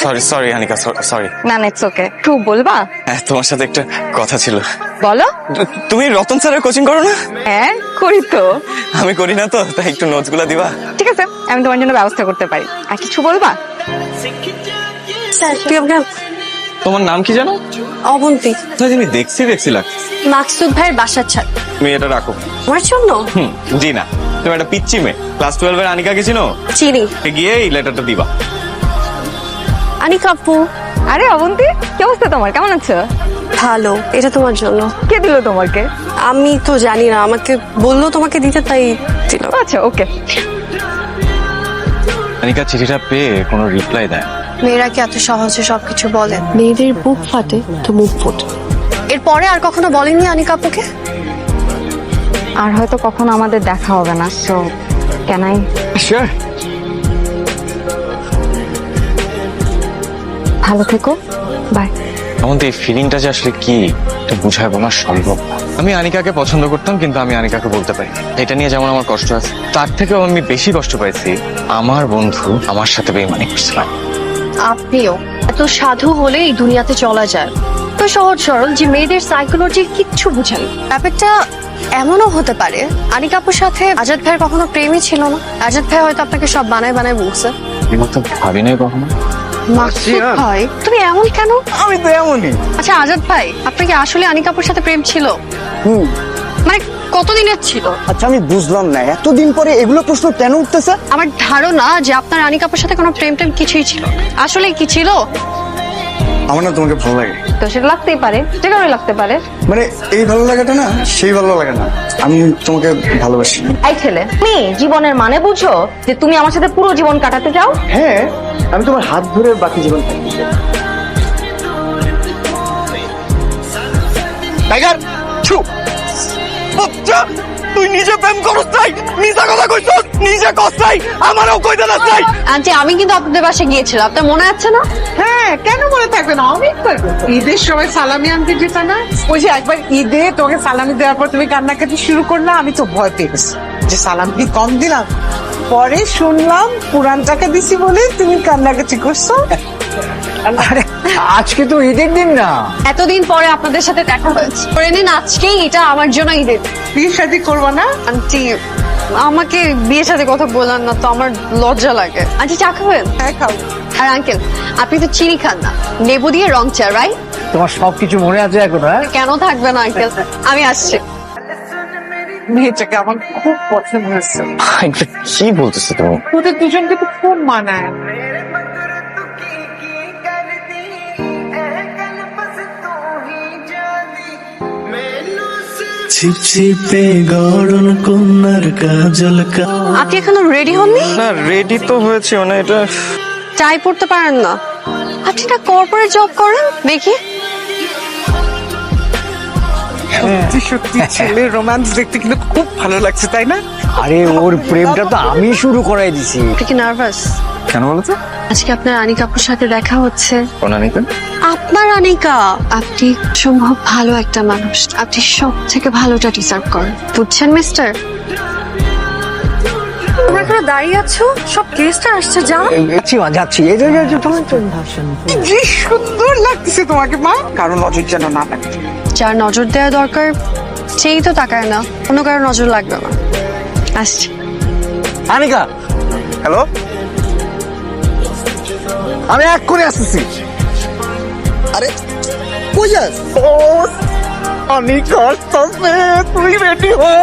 Sorry sorry Anika, sorry. না না it's okay. একটু বলবা? হ্যাঁ, তোমার সাথে একটা কথা ছিল। বলো। তুমি রতন স্যারের কোচিং করো না? হ্যাঁ করি তো। আমি করি না তো, তাই একটু নোটস গুলা দিবা? ঠিক আছে, আমি তোমার জন্য ব্যবস্থা করতে পারি। আর কিছু বলবা? স্যার তুই আমাকে তোমার নাম কি জানো? অবন্তী। তুমি দেখছি লাগছে। মাকসুদ ভাইয়ের বাসার ছাদ। তুমি এটা রাখো। আমার জন্য? জি না, তুমি একটা পিচ্চি মেয়ে। ক্লাস 12 এর আনিকাকে চিনো? চিনি। গিয়ে এই লেটারটা দিবা। আনিকা আপু। আরে অবন্তী, কি অবস্থা তোমার? কেমন আছো? ভালো, এটা তোমার জন্য। কে দিল তোমাকে? আমি তো জানি না, আমাকে বললো তোমাকে দিতে তাই দিল। আচ্ছা ওকে। আনিকা চিঠিটা পেয়ে কোনো রিপ্লাই দেয়। মেয়েরা কি এত সহজে সবকিছু বলে? মেয়েদের বুক ফাটে তো মুখ ফোটে। এরপরে আর কখনো বলেননি আনিকা আপুকে? আর হয়তো কখনো আমাদের দেখা হবে না, সো ক্যান আই? শিওর। ভালো থেকো, বাই। আমাদের এই ফিলিংটা যে আসলে কি এটা বুঝায় বলা সম্ভব না। আমি আনিকাকে পছন্দ করতাম, কিন্তু আমি আনিকাকে বলতে পারি। এটা নিয়ে যেমন আমার কষ্ট আছে, তার থেকেও আমি বেশি কষ্ট পাইছি আমার বন্ধু আমার সাথে বেইমানি করছিলাম। আপনিও এত সাধু হলে এই দুনিয়াতে চলা যায়? তো সহজ সরল যে মেয়েদের সাইকোলজি কিচ্ছু বুঝেন। ব্যাপারটা এমনও হতে পারে আনিকা আপুর সাথে আজাদ ভাইয়ের কখনো প্রেমই ছিল না। আজাদ ভাই হয়তো আপনাকে সব বানায় বানায় বলছে। আমি তো ভাবি নাই কখনো। মাকসুদ ভাই তুমি এমন কেন? আমি তো এমনই। আচ্ছা আজাদ ভাই, আপনার কি আসলে আনিকা আপুর সাথে প্রেম ছিল? মানে কতদিনের ছিল? আচ্ছা আমি বুঝলাম না, এতদিন পরে এগুলো প্রশ্ন কেন উঠতেছে? আমার ধারণা যে আপনার আনিকা আপুর সাথে কোনো প্রেম টেম কিছুই ছিল না। আসলে কি ছিল? আমার না তোমাকে ভালো লাগে। তো সেটা লাগতেই পারে, যে কারণে লাগতে পারে। মানে এই ভালো লাগাটা না সেই ভালো লাগে না, আমি তোমাকে ভালোবাসি। এই ছেলে, তুমি জীবনের মানে বুঝো যে তুমি আমার সাথে পুরো জীবন কাটাতে চাও? হ্যাঁ, আমি তোমার হাত ধরে বাকি জীবন থাকতে চাই। টাইগার ছু বাচ্চা, তুই নিজে প্রেম করছ নাই, নিজে কথা কইছস, নিজে কস নাই, আমারও কইতে না চাই। আন্টি আমি কিন্তু আপনাদের বাসায় গিয়েছিলাম, আপনার মনে আছে না? হ্যাঁ, কেন মনে থাকবে না? অনেক করবে। ঈদের সময় সালামি আনতে যেত না? ওই যে একবার ঈদে তোকে সালামি দেওয়ার পর তুমি কান্নাকাটি শুরু করলা, আমি তো ভয় পেয়ে গেছি যে সালামি কম দিলাম। পরে শুনলাম পুরান টাকা দিছি বলে তুমি কান্নাকাটি করছো। আরে আজকে তো ঈদের দিন না। এতদিন পরে আপনাদের সাথে দেখা হয়েছে, করে নিন আজকেই এটা আমার জন্য ঈদের। বিয়ে শাদী করবো না? আন্টি আমাকে বিয়ের সাথে কথা বলার না তো, আমার লজ্জা লাগে। আন্টি চা খাবেন? হ্যাঁ খাও। আর আঙ্কেল আপনি তো চিনি খান না, লেবু দিয়ে রং চা, রাইট? তোমার সবকিছু মনে আছে এখন? হ্যাঁ, কেন থাকবে না আঙ্কেল, আমি আসছি। মেয়েটাকে আমার খুব পছন্দ হয়েছে। কি বলতেছো তুমি? তোদের দুজনকে তো খুব মানায়। ছিপছিপে গড়ন কন্যার কাজল আপনি এখনো রেডি হননি? না, রেডি তো হয়েছে, মানে এটা টাই পড়তে পারেন না? আপনি না কর্পোরেট জব করেন দেখি। সত্যি সত্যি ছেলে রোম্যান্স দেখতে কিন্তু খুব ভালো লাগছে, তাই না? আরে ওর প্রেমটা তো আমি শুরু করাই দিছি। আপনি কি নার্ভাস? কেন বলো তো? আজকে আপনার আনিকাপুর সাথে দেখা হচ্ছে। কোন আনিকা? আপনার আনিকা। আপনি সম্ভব ভালো একটা মানুষ, আপনি সব থেকে ভালোটা ডিজার্ভ করেন, বুঝছেন মিস্টার? তোমরা এখানে দাঁড়িয়ে আছো, সব গেস্টরা আসছে, যাও। যাচ্ছি এই যে কি সুন্দর লাগতেছে তোমাকে মা, কারো নজর যেন না লাগে। যার নজর দেওয়া দরকার সেই তো তাকায় না, অন্য কারো নজর লাগবে না। আসছি। আনিকা, হ্যালো, আমি এক্ষুনি আসতেছি। আরে কই যাস? আনিকা, তুই রেডি হো।